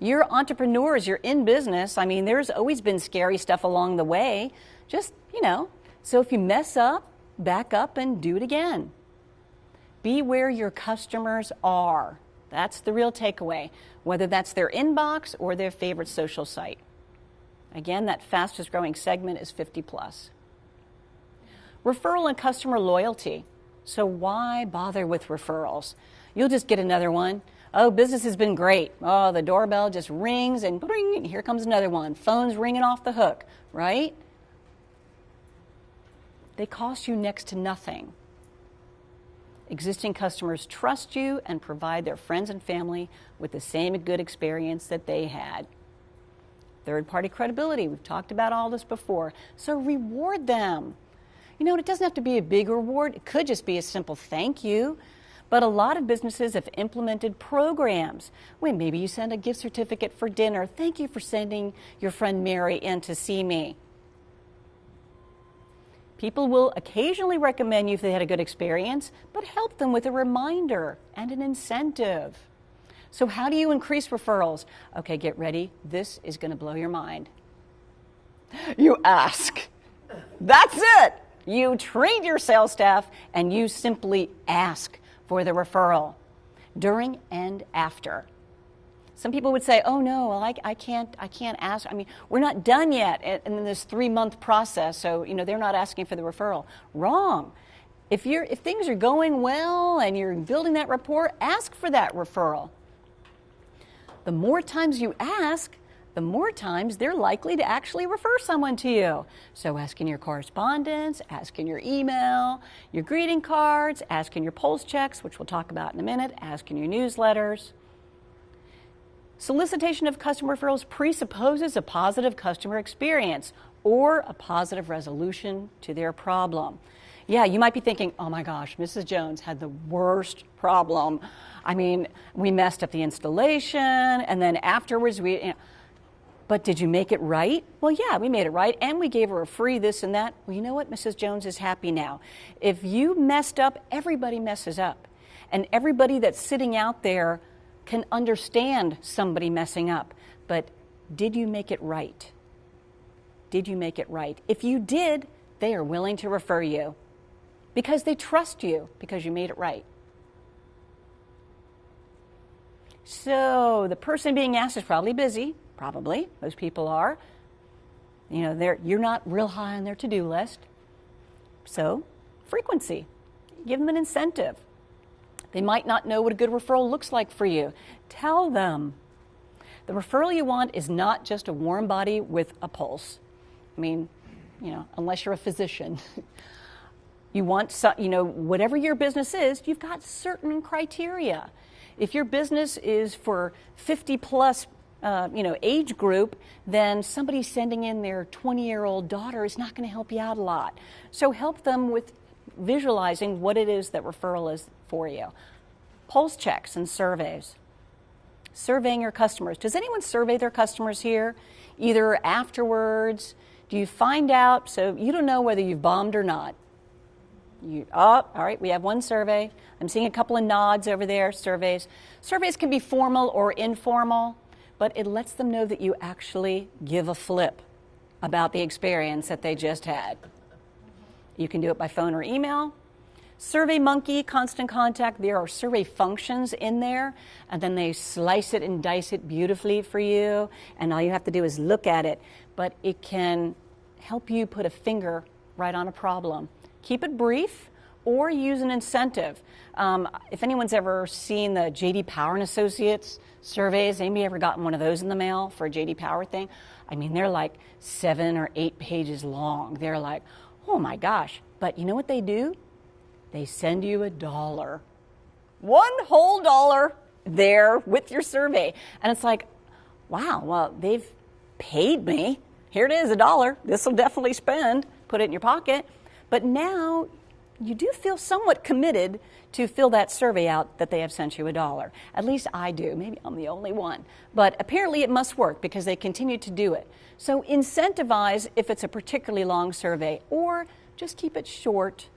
You're entrepreneurs, you're in business. I mean, there's always been scary stuff along the way. Just, so if you mess up, back up and do it again. Be where your customers are. That's the real takeaway, whether that's their inbox or their favorite social site. Again, that fastest growing segment is 50 plus. Referral and customer loyalty. So why bother with referrals? You'll just get another one. Oh, business has been great. Oh, the doorbell just rings and bring, here comes another one. Phone's ringing off the hook, right? They cost you next to nothing. Existing customers trust you and provide their friends and family with the same good experience that they had. Third-party credibility, we've talked about all this before. So reward them. It doesn't have to be a big reward. It could just be a simple thank you. But a lot of businesses have implemented programs. Maybe you send a gift certificate for dinner. Thank you for sending your friend Mary in to see me. People will occasionally recommend you if they had a good experience, but help them with a reminder and an incentive. So how do you increase referrals? Okay, get ready. This is going to blow your mind. You ask. That's it. You train your sales staff and you simply ask for the referral during and after. Some people would say, oh no, well, I can't ask. I mean, we're not done yet in this 3-month process, so they're not asking for the referral. Wrong. If things are going well and you're building that rapport, ask for that referral. The more times you ask, the more times they're likely to actually refer someone to you. So ask in your correspondence, ask in your email, your greeting cards, ask in your pulse checks, which we'll talk about in a minute, ask in your newsletters. Solicitation of customer referrals presupposes a positive customer experience or a positive resolution to their problem. Yeah, you might be thinking, oh my gosh, Mrs. Jones had the worst problem. I mean, we messed up the installation, and then afterwards but did you make it right? Well, yeah, we made it right, and we gave her a free this and that. Well, you know what? Mrs. Jones is happy now. If you messed up, everybody messes up. And everybody that's sitting out there can understand somebody messing up. But did you make it right? Did you make it right? If you did, they are willing to refer you because they trust you because you made it right. So the person being asked is probably busy. Probably. Most people are. You're not real high on their to-do list. So, frequency. Give them an incentive. They might not know what a good referral looks like for you. Tell them. The referral you want is not just a warm body with a pulse. I mean, unless you're a physician. You want, whatever your business is, you've got certain criteria. If your business is for 50 plus age group, then somebody sending in their 20-year-old daughter is not going to help you out a lot. So help them with visualizing what it is that referral is for you. Pulse checks and surveys. Surveying your customers. Does anyone survey their customers here? Either afterwards, do you find out, so you don't know whether you've bombed or not. All right, we have one survey. I'm seeing a couple of nods over there, surveys. Surveys can be formal or informal, but it lets them know that you actually give a flip about the experience that they just had. You can do it by phone or email. Survey Monkey, Constant Contact, there are survey functions in there, and then they slice it and dice it beautifully for you, and all you have to do is look at it. But it can help you put a finger right on a problem. Keep it brief or use an incentive. If anyone's ever seen the J.D. Power and Associates surveys, anybody ever gotten one of those in the mail for a J.D. Power thing? I mean, they're like 7 or 8 pages long. They're like, oh my gosh. But you know what they do? They send you $1. One whole dollar there with your survey. And it's like, wow, well, they've paid me. Here it is, $1. This will definitely put put it in your pocket. But now you do feel somewhat committed to fill that survey out that they have sent you $1. At least I do. Maybe I'm the only one. But apparently it must work because they continue to do it. So incentivize if it's a particularly long survey, or just keep it short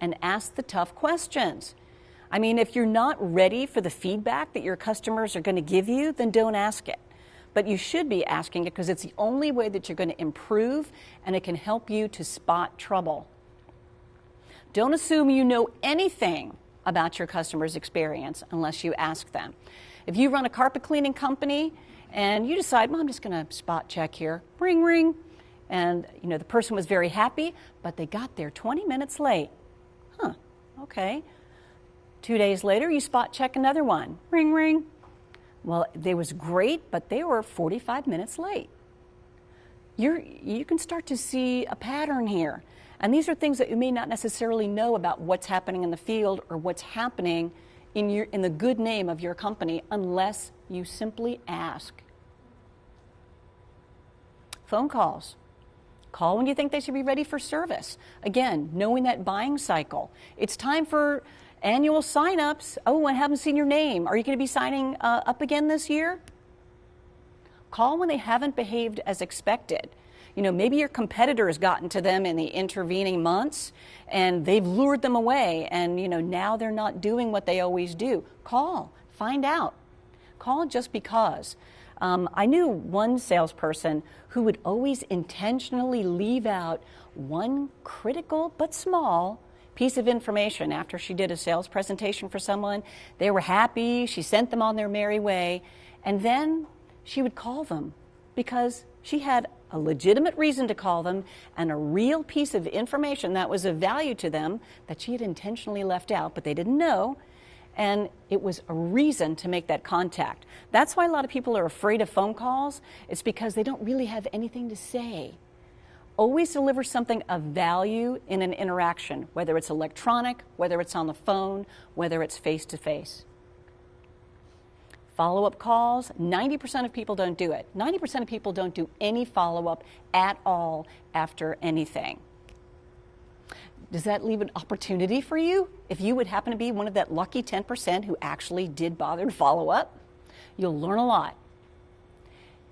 and ask the tough questions. I mean, if you're not ready for the feedback that your customers are going to give you, then don't ask it. But you should be asking it because it's the only way that you're going to improve, and it can help you to spot trouble. Don't assume you know anything about your customer's experience unless you ask them. If you run a carpet cleaning company and you decide, well, I'm just going to spot check here, ring, ring, and the person was very happy, but they got there 20 minutes late. Huh, okay. 2 days later, you spot check another one, ring, ring. Well, they was great, but they were 45 minutes late. You can start to see a pattern here. And these are things that you may not necessarily know about what's happening in the field or what's happening in the good name of your company unless you simply ask. Phone calls. Call when you think they should be ready for service. Again, knowing that buying cycle. It's time for annual sign-ups. Oh, I haven't seen your name. Are you going to be signing up again this year? Call when they haven't behaved as expected. Maybe your competitor has gotten to them in the intervening months and they've lured them away and, now they're not doing what they always do. Call, find out. Call just because. I knew one salesperson who would always intentionally leave out one critical but small piece of information after she did a sales presentation for someone. They were happy. She sent them on their merry way. And then she would call them because she had a legitimate reason to call them and a real piece of information that was of value to them that she had intentionally left out, but they didn't know. And it was a reason to make that contact. That's why a lot of people are afraid of phone calls. It's because they don't really have anything to say. Always deliver something of value in an interaction, whether it's electronic, whether it's on the phone, whether it's face-to-face. Follow-up calls, 90% of people don't do it. 90% of people don't do any follow-up at all after anything. Does that leave an opportunity for you? If you would happen to be one of that lucky 10% who actually did bother to follow up, you'll learn a lot.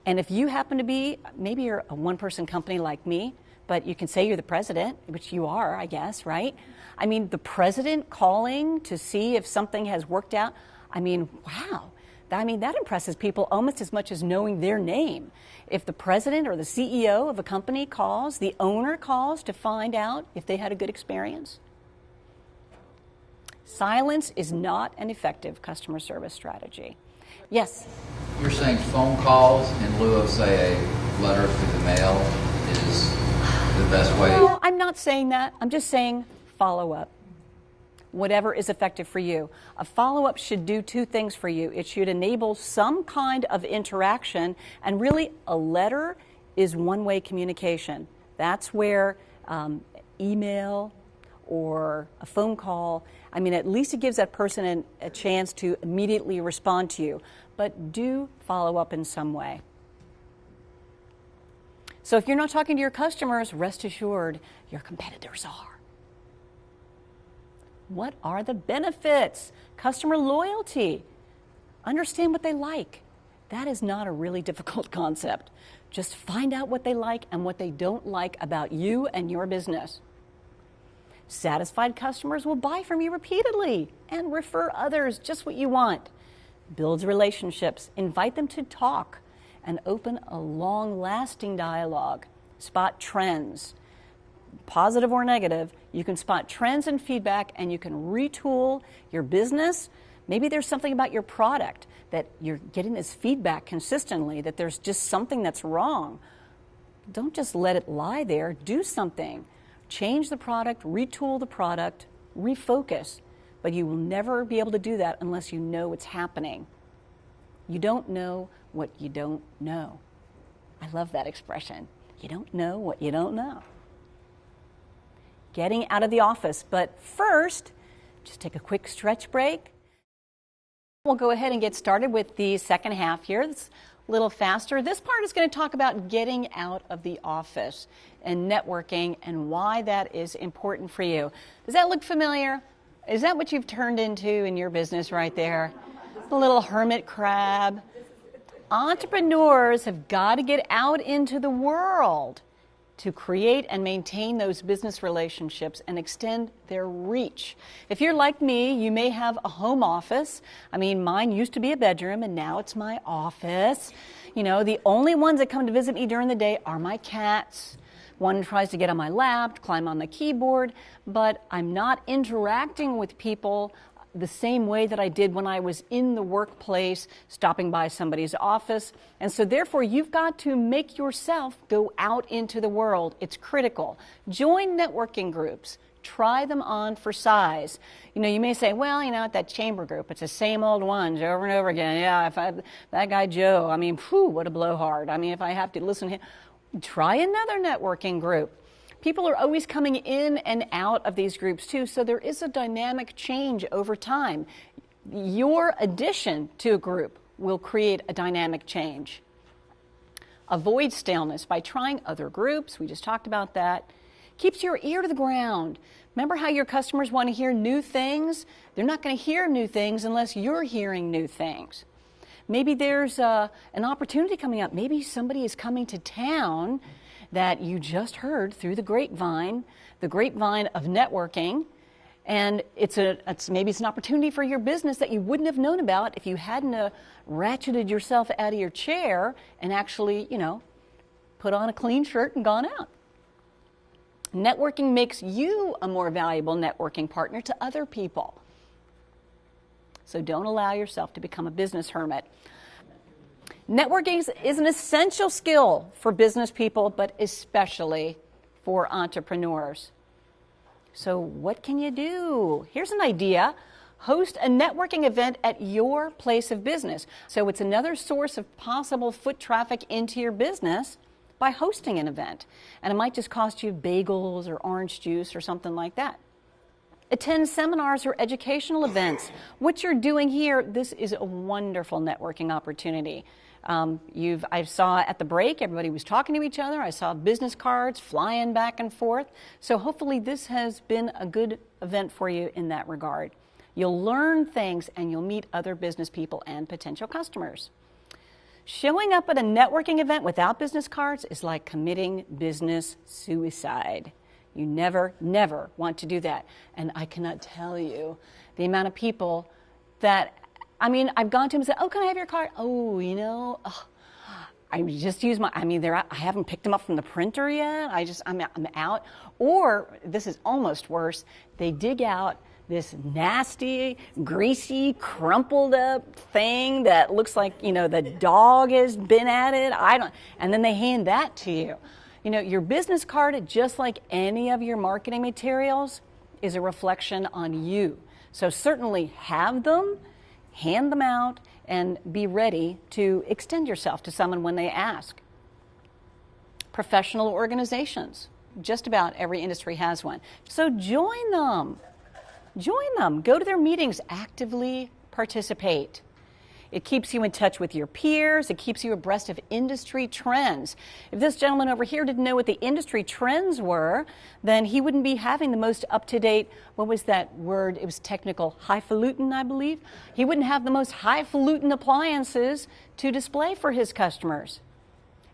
And if you happen to be, maybe you're a one-person company like me, but you can say you're the president, which you are, I guess, right? I mean, the president calling to see if something has worked out, wow. That impresses people almost as much as knowing their name. If the president or the CEO of a company calls, the owner calls to find out if they had a good experience. Silence is not an effective customer service strategy. Yes? You're saying phone calls in lieu of, say, a letter through the mail is the best way? No, I'm not saying that. I'm just saying follow up. Whatever is effective for you. A follow-up should do two things for you. It should enable some kind of interaction, and really a letter is one-way communication. That's where email or a phone call, at least it gives that person a chance to immediately respond to you. But do follow up in some way. So if you're not talking to your customers, rest assured your competitors are. What are the benefits? Customer loyalty. Understand what they like. That is not a really difficult concept. Just find out what they like and what they don't like about you and your business. Satisfied customers will buy from you repeatedly and refer others, just what you want. Builds relationships, invite them to talk, and open a long-lasting dialogue. Spot trends. Positive or negative, you can spot trends and feedback, and you can retool your business. Maybe there's something about your product that you're getting this feedback consistently that there's just something that's wrong. Don't just let it lie there. Do something. Change the product, retool the product, refocus. But you will never be able to do that unless you know what's happening. You don't know what you don't know. I love that expression. You don't know what you don't know. Getting out of the office. But first, just take a quick stretch break. We'll go ahead and get started with the second half here. a little faster. This part is going to talk about getting out of the office and networking and why that is important for you. Does that look familiar? Is that what you've turned into in your business right there? The little hermit crab. Entrepreneurs have got to get out into the world to create and maintain those business relationships and extend their reach. If you're like me, you may have a home office. I mean, mine used to be a bedroom and now it's my office. You know, the only ones that come to visit me during the day are my cats. One tries to get on my lap, climb on the keyboard, but I'm not interacting with people the same way that I did when I was in the workplace, stopping by somebody's office. And so therefore, you've got to make yourself go out into the world. It's critical. Join networking groups. Try them on for size. You know, you may say, well, you know, at that chamber group, it's the same old ones over and over again. Yeah, that guy Joe, I mean, whew, what a blowhard. I mean, if I have to listen to him, try another networking group. People are always coming in and out of these groups too, so there is a dynamic change over time. Your addition to a group will create a dynamic change. Avoid staleness by trying other groups. We just talked about that. Keeps your ear to the ground. Remember how your customers want to hear new things? They're not going to hear new things unless you're hearing new things. Maybe there's an opportunity coming up. Maybe somebody is coming to town that you just heard through the grapevine of networking, and maybe it's an opportunity for your business that you wouldn't have known about if you hadn't ratcheted yourself out of your chair and actually, you know, put on a clean shirt and gone out. Networking makes you a more valuable networking partner to other people. So don't allow yourself to become a business hermit. Networking is an essential skill for business people, but especially for entrepreneurs. So what can you do? Here's an idea. Host a networking event at your place of business. So it's another source of possible foot traffic into your business by hosting an event. And it might just cost you bagels or orange juice or something like that. Attend seminars or educational events. What you're doing here, this is a wonderful networking opportunity. I saw at the break, everybody was talking to each other. I saw business cards flying back and forth. So hopefully this has been a good event for you in that regard. You'll learn things and you'll meet other business people and potential customers. Showing up at a networking event without business cards is like committing business suicide. You never, never want to do that. And I cannot tell you the amount of people that, I mean, I've gone to them and said, oh, can I have your card? Oh, you know, I just use my, I mean, I haven't picked them up from the printer yet. I'm out. Or, this is almost worse, they dig out this nasty, greasy, crumpled up thing that looks like, you know, the dog has been at it. And then they hand that to you. You know, your business card, just like any of your marketing materials, is a reflection on you. So certainly have them, hand them out, and be ready to extend yourself to someone when they ask. Professional organizations. Just about every industry has one. So join them. Join them. Go to their meetings. Actively participate. It keeps you in touch with your peers. It keeps you abreast of industry trends. If this gentleman over here didn't know what the industry trends were, then he wouldn't be having the most up-to-date, what was that word? It was technical, highfalutin, I believe. He wouldn't have the most highfalutin appliances to display for his customers.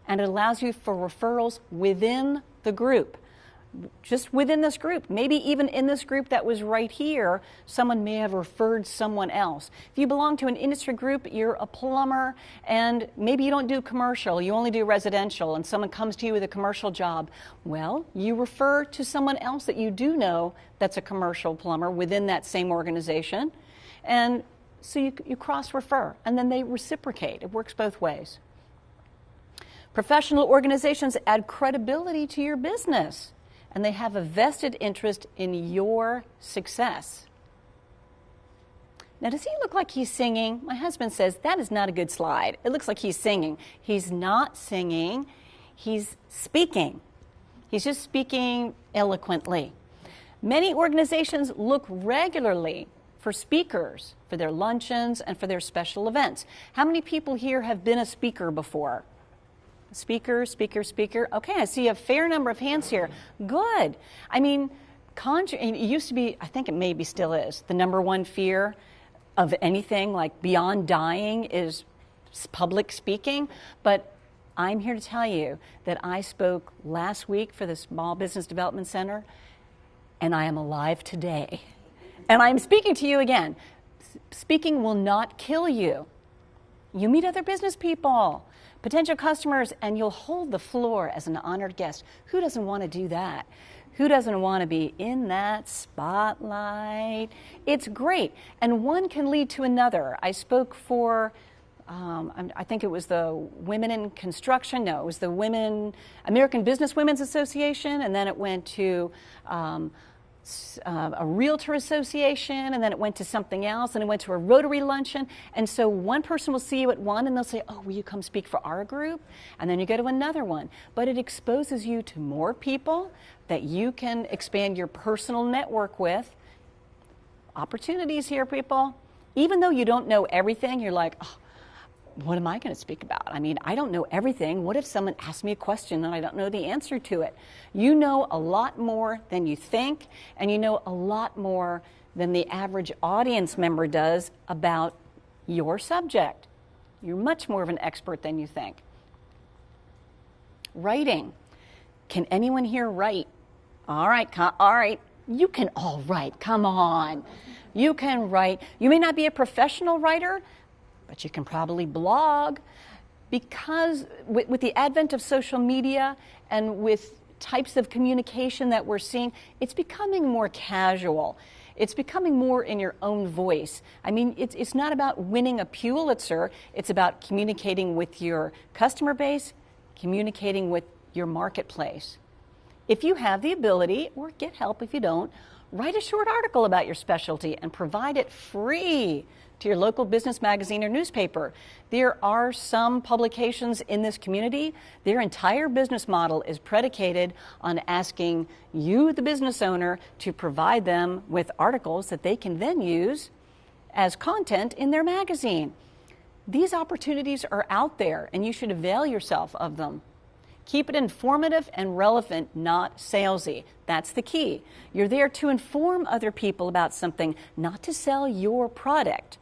And it allows you for referrals within the group. Just within this group, maybe even in this group that was right here, someone may have referred someone else. If you belong to an industry group, you're a plumber, and maybe you don't do commercial, you only do residential, and someone comes to you with a commercial job. Well, you refer to someone else that you do know that's a commercial plumber within that same organization, and so you cross-refer, and then they reciprocate. It works both ways. Professional organizations add credibility to your business, and they have a vested interest in your success. Now, does he look like he's singing? My husband says, that is not a good slide. It looks like he's singing. He's not singing. He's speaking. He's just speaking eloquently. Many organizations look regularly for speakers, for their luncheons, and for their special events. How many people here have been a speaker before? Speaker, speaker, speaker. Okay, I see a fair number of hands here. Good. I mean, it used to be, I think it maybe still is, the number one fear of anything like beyond dying is public speaking. But I'm here to tell you that I spoke last week for the Small Business Development Center, and I am alive today. And I'm speaking to you again. Speaking will not kill you. You meet other business people, potential customers, and you'll hold the floor as an honored guest. Who doesn't want to do that? Who doesn't want to be in that spotlight? It's great. And one can lead to another. I spoke for, I think it was the Women in Construction. No, it was the American Business Women's Association. And then it went to a realtor association, and then it went to something else, and it went to a Rotary luncheon. And so one person will see you at one, and they'll say, oh, will you come speak for our group? And then you go to another one. But it exposes you to more people that you can expand your personal network with. Opportunities here, people. Even though you don't know everything, you're like, oh, what am I going to speak about? I mean, I don't know everything. What if someone asks me a question and I don't know the answer to it? You know a lot more than you think, and you know a lot more than the average audience member does about your subject. You're much more of an expert than you think. Writing. Can anyone here write? All right. You can all write. Come on. You can write. You may not be a professional writer, but you can probably blog, because with the advent of social media and with types of communication that we're seeing, it's becoming more casual. It's becoming more in your own voice. I mean, it's not about winning a Pulitzer. It's about communicating with your customer base, communicating with your marketplace. If you have the ability, or get help if you don't, write a short article about your specialty and provide it free to your local business magazine or newspaper. There are some publications in this community, their entire business model is predicated on asking you, the business owner, to provide them with articles that they can then use as content in their magazine. These opportunities are out there, and you should avail yourself of them. Keep it informative and relevant, not salesy. That's the key. You're there to inform other people about something, not to sell your product.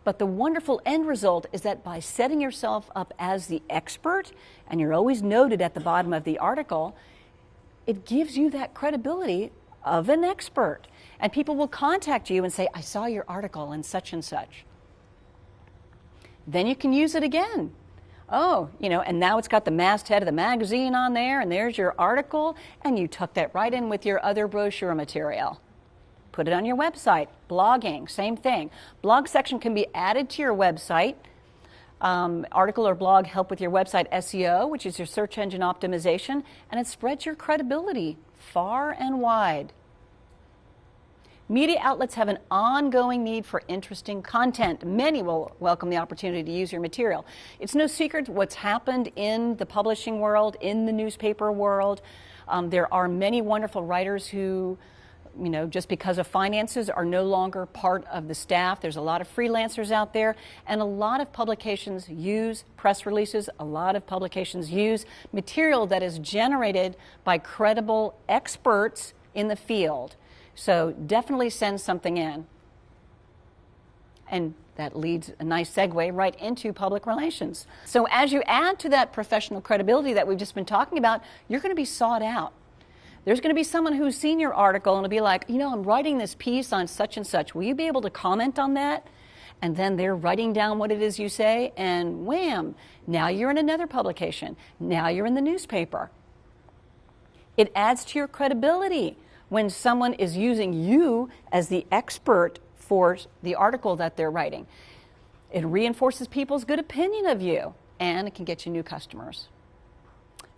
But the wonderful end result is that by setting yourself up as the expert, and you're always noted at the bottom of the article, it gives you that credibility of an expert. And people will contact you and say, I saw your article in such and such. Then you can use it again. Oh, and now it's got the masthead of the magazine on there, and there's your article, and you tuck that right in with your other brochure material. Put it on your website. Blogging, same thing. Blog section can be added to your website. Article or blog help with your website SEO, which is your search engine optimization, and it spreads your credibility far and wide. Media outlets have an ongoing need for interesting content. Many will welcome the opportunity to use your material. It's no secret what's happened in the publishing world, in the newspaper world. There are many wonderful writers who, just because of finances, are no longer part of the staff. There's a lot of freelancers out there, and a lot of publications use press releases. A lot of publications use material that is generated by credible experts in the field. So definitely send something in. And that leads a nice segue right into public relations. So as you add to that professional credibility that we've just been talking about, you're going to be sought out. There's going to be someone who's seen your article and will be like, I'm writing this piece on such and such. Will you be able to comment on that? And then they're writing down what it is you say, and wham, now you're in another publication. Now you're in the newspaper. It adds to your credibility when someone is using you as the expert for the article that they're writing. It reinforces people's good opinion of you, and it can get you new customers.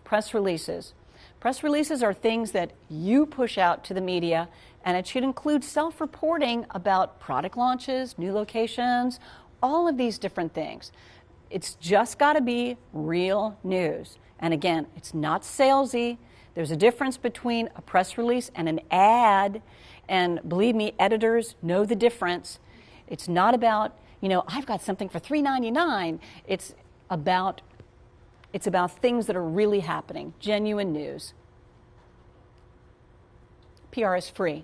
Press releases. Press releases are things that you push out to the media, and it should include self-reporting about product launches, new locations, all of these different things. It's just got to be real news. And again, it's not salesy. There's a difference between a press release and an ad, and believe me, editors know the difference. It's not about, I've got something for $3.99. It's about things that are really happening, genuine news. PR is free.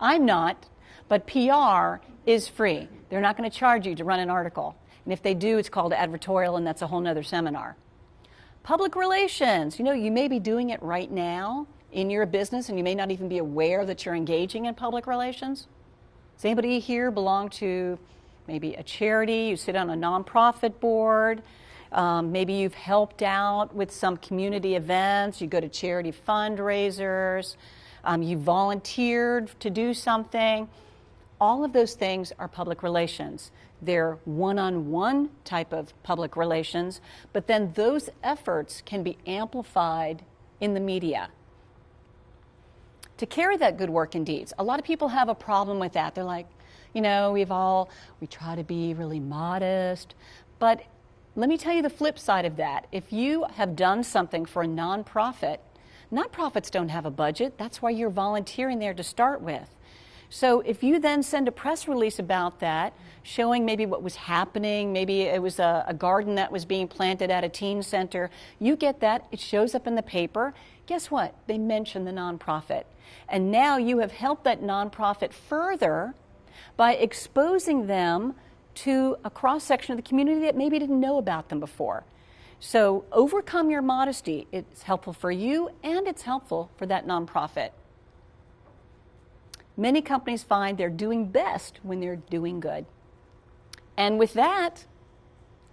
I'm not, but PR is free. They're not going to charge you to run an article. And if they do, it's called advertorial, and that's a whole nother seminar. Public relations. You may be doing it right now in your business, and you may not even be aware that you're engaging in public relations. Does anybody here belong to maybe a charity? You sit on a nonprofit board. Maybe you've helped out with some community events. You go to charity fundraisers. You volunteered to do something. All of those things are public relations. They're one-on-one type of public relations, but then those efforts can be amplified in the media. To carry that good work in deeds, a lot of people have a problem with that. They're like, we try to be really modest, but let me tell you the flip side of that. If you have done something for a nonprofit, nonprofits don't have a budget. That's why you're volunteering there to start with. So if you then send a press release about that, showing maybe what was happening, maybe it was a garden that was being planted at a teen center, you get that, it shows up in the paper. Guess what? They mention the nonprofit. And now you have helped that nonprofit further by exposing them to a cross-section of the community that maybe didn't know about them before. So overcome your modesty. It's helpful for you, and it's helpful for that nonprofit. Many companies find they're doing best when they're doing good. And with that,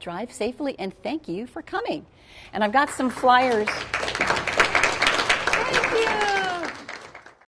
drive safely, and thank you for coming. And I've got some flyers.